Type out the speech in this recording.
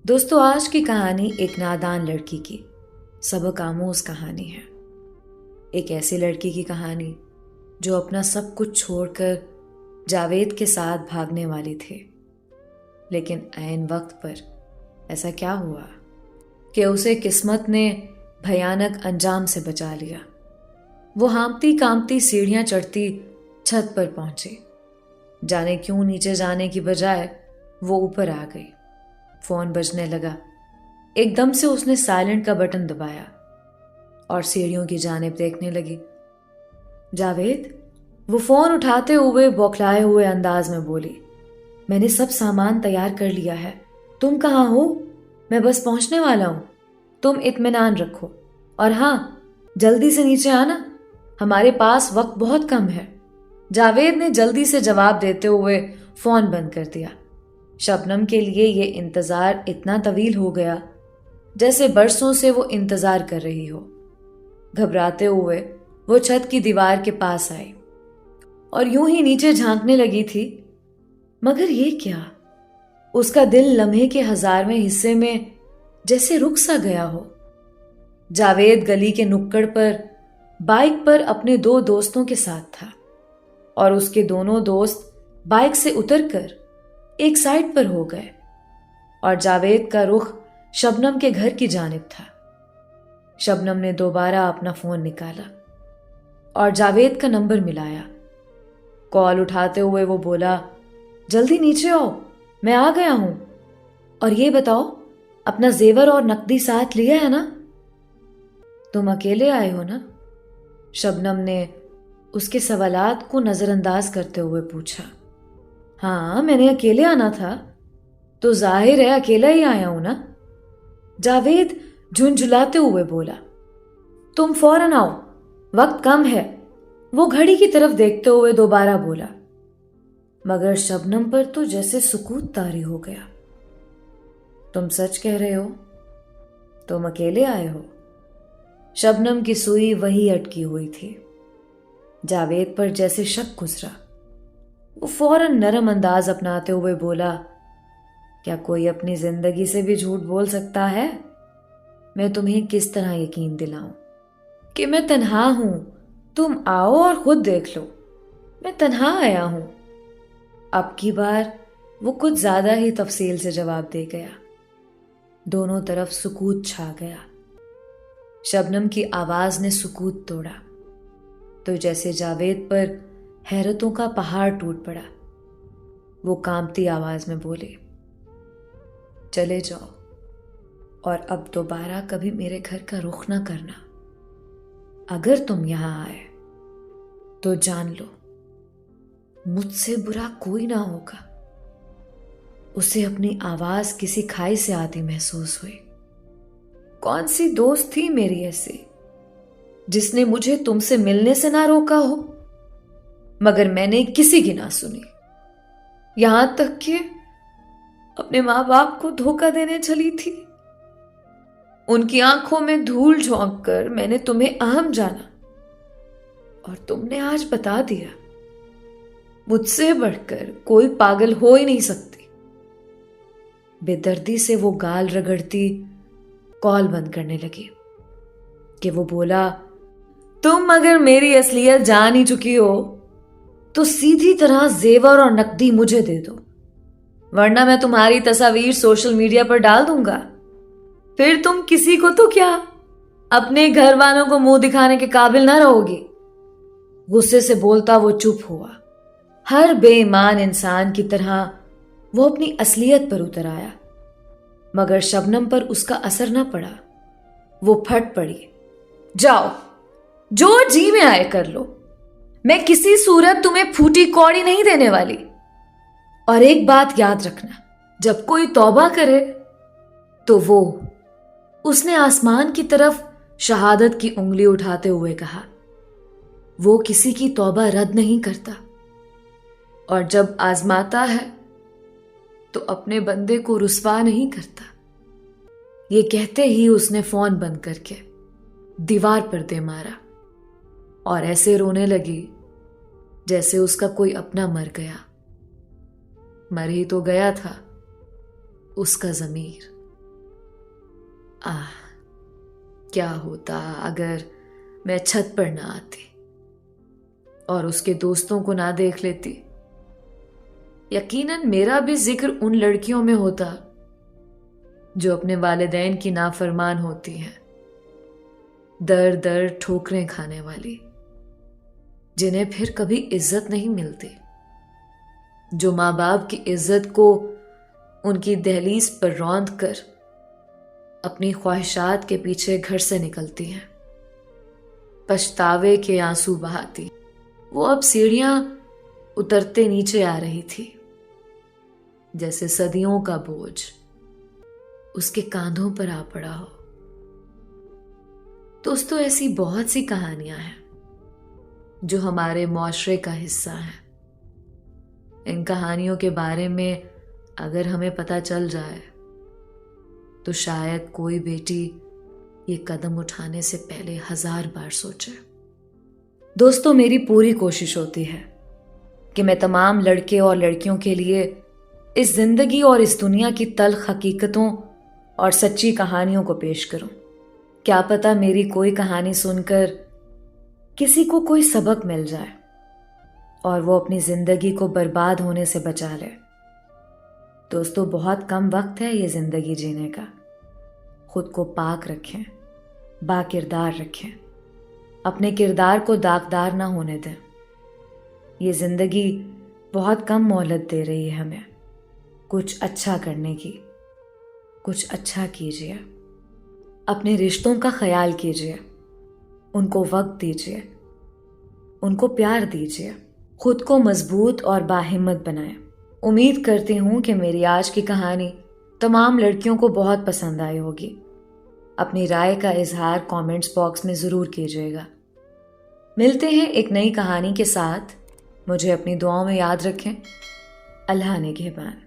दोस्तों, आज की कहानी एक नादान लड़की की सबक आमोज कहानी है। एक ऐसी लड़की की कहानी जो अपना सब कुछ छोड़कर जावेद के साथ भागने वाली थी। लेकिन ऐन वक्त पर ऐसा क्या हुआ कि उसे किस्मत ने भयानक अंजाम से बचा लिया। वो हाँफती कांपती सीढ़ियां चढ़ती छत पर पहुंची। जाने क्यों नीचे जाने की बजाय वो ऊपर आ गई। फोन बजने लगा। एकदम से उसने साइलेंट का बटन दबाया और सीढ़ियों की जानिब देखने लगी। जावेद, वो फोन उठाते हुए बौखलाए हुए अंदाज में बोली, मैंने सब सामान तैयार कर लिया है। तुम कहाँ हो? मैं बस पहुंचने वाला हूं। तुम इत्मीनान रखो और हाँ, जल्दी से नीचे आना, हमारे पास वक्त बहुत कम है। जावेद ने जल्दी से जवाब देते हुए फोन बंद कर दिया। शबनम के लिए ये इंतजार इतना तवील हो गया जैसे बरसों से वो इंतजार कर रही हो। घबराते हुए वो छत की दीवार के पास आई और यूं ही नीचे झांकने लगी थी, मगर ये क्या? उसका दिल लम्हे के 1000वें हिस्से में जैसे रुक सा गया हो। जावेद गली के नुक्कड़ पर बाइक पर अपने 2 दोस्तों के साथ था और उसके दोनों दोस्त बाइक से उतरकर एक साइड पर हो गए और जावेद का रुख शबनम के घर की जानिब था। शबनम ने दोबारा अपना फोन निकाला और जावेद का नंबर मिलाया। कॉल उठाते हुए वो बोला, जल्दी नीचे आओ, मैं आ गया हूं। और ये बताओ, अपना जेवर और नकदी साथ लिया है ना? तुम अकेले आए हो ना? शबनम ने उसके सवालात को नजरअंदाज करते हुए पूछा। हाँ, मैंने अकेले आना था, तो जाहिर है अकेला ही आया हूं ना, जावेद झुंझुलाते हुए बोला। तुम फौरन आओ, वक्त कम है, वो घड़ी की तरफ देखते हुए दोबारा बोला। मगर शबनम पर तो जैसे सुकूत तारी हो गया। तुम सच कह रहे हो? तुम अकेले आए हो? शबनम की सुई वही अटकी हुई थी। जावेद पर जैसे शक गुजरा। वो फौरन नरम अंदाज अपनाते हुए बोला, क्या कोई अपनी जिंदगी से भी झूठ बोल सकता है? मैं तुम्हें किस तरह यकीन दिलाऊं कि मैं तन्हा हूं? तुम आओ और खुद देख लो, मैं तन्हा आया हूं। अब की बार वो कुछ ज्यादा ही तफसील से जवाब दे गया। दोनों तरफ सुकूत छा गया। शबनम की आवाज ने सुकूत तोड़ा तो जैसे जावेद पर हैरतों का पहाड़ टूट पड़ा। वो कांपती आवाज में बोले, चले जाओ और अब दोबारा कभी मेरे घर का रुख ना करना। अगर तुम यहां आए तो जान लो, मुझसे बुरा कोई ना होगा। उसे अपनी आवाज किसी खाई से आती महसूस हुई। कौन सी दोस्त थी मेरी ऐसी जिसने मुझे तुमसे मिलने से ना रोका हो? मगर मैंने किसी की ना सुनी, यहां तक कि अपने मां बाप को धोखा देने चली थी। उनकी आंखों में धूल झोंक कर मैंने तुम्हें अहम जाना और तुमने आज बता दिया। मुझसे बढ़कर कोई पागल हो ही नहीं सकती। बेदर्दी से वो गाल रगड़ती कॉल बंद करने लगी कि वो बोला, तुम अगर मेरी असलियत जान ही चुकी हो तो सीधी तरह जेवर और नकदी मुझे दे दो, वरना मैं तुम्हारी तस्वीर सोशल मीडिया पर डाल दूंगा। फिर तुम किसी को तो क्या, अपने घर वालों को मुंह दिखाने के काबिल ना रहोगी। गुस्से से बोलता वो चुप हुआ। हर बेईमान इंसान की तरह वो अपनी असलियत पर उतर आया, मगर शबनम पर उसका असर ना पड़ा। वो फट पड़ी, जाओ, जो जी में आए कर लो, मैं किसी सूरत तुम्हें फूटी कौड़ी नहीं देने वाली। और एक बात याद रखना, जब कोई तौबा करे तो वो, उसने आसमान की तरफ शहादत की उंगली उठाते हुए कहा, वो किसी की तौबा रद्द नहीं करता और जब आजमाता है तो अपने बंदे को रुस्वा नहीं करता। ये कहते ही उसने फोन बंद करके दीवार पर दे मारा और ऐसे रोने लगी जैसे उसका कोई अपना मर गया। मर ही तो गया था उसका ज़मीर। आह, क्या होता अगर मैं छत पर ना आती और उसके दोस्तों को ना देख लेती। यकीनन मेरा भी जिक्र उन लड़कियों में होता जो अपने वालिदैन की नाफरमान होती हैं, दर दर ठोकरें खाने वाली, जिन्हें फिर कभी इज्जत नहीं मिलती, जो माँ बाप की इज्जत को उनकी दहलीज पर रौंद कर अपनी ख्वाहिशात के पीछे घर से निकलती हैं, पछतावे के आंसू बहाती। वो अब सीढ़ियां उतरते नीचे आ रही थी, जैसे सदियों का बोझ उसके कांधों पर आ पड़ा हो। दोस्तों, ऐसी बहुत सी कहानियां हैं जो हमारे मुआशरे का हिस्सा हैं। इन कहानियों के बारे में अगर हमें पता चल जाए तो शायद कोई बेटी ये कदम उठाने से पहले 1000 बार सोचे। दोस्तों, मेरी पूरी कोशिश होती है कि मैं तमाम लड़के और लड़कियों के लिए इस जिंदगी और इस दुनिया की तल्ख हकीकतों और सच्ची कहानियों को पेश करूं। क्या पता मेरी कोई कहानी सुनकर किसी को कोई सबक मिल जाए और वो अपनी जिंदगी को बर्बाद होने से बचा ले। दोस्तों, बहुत कम वक्त है ये जिंदगी जीने का। खुद को पाक रखें, बाकिरदार रखें, अपने किरदार को दागदार ना होने दें। ये जिंदगी बहुत कम मोहलत दे रही है हमें कुछ अच्छा करने की। कुछ अच्छा कीजिए, अपने रिश्तों का ख्याल कीजिए, उनको वक्त दीजिए, उनको प्यार दीजिए, खुद को मजबूत और बाहिम्मत बनाएं। उम्मीद करती हूँ कि मेरी आज की कहानी तमाम लड़कियों को बहुत पसंद आई होगी। अपनी राय का इजहार कमेंट्स बॉक्स में ज़रूर कीजिएगा। मिलते हैं एक नई कहानी के साथ। मुझे अपनी दुआओं में याद रखें। अल्लाह निगहबान।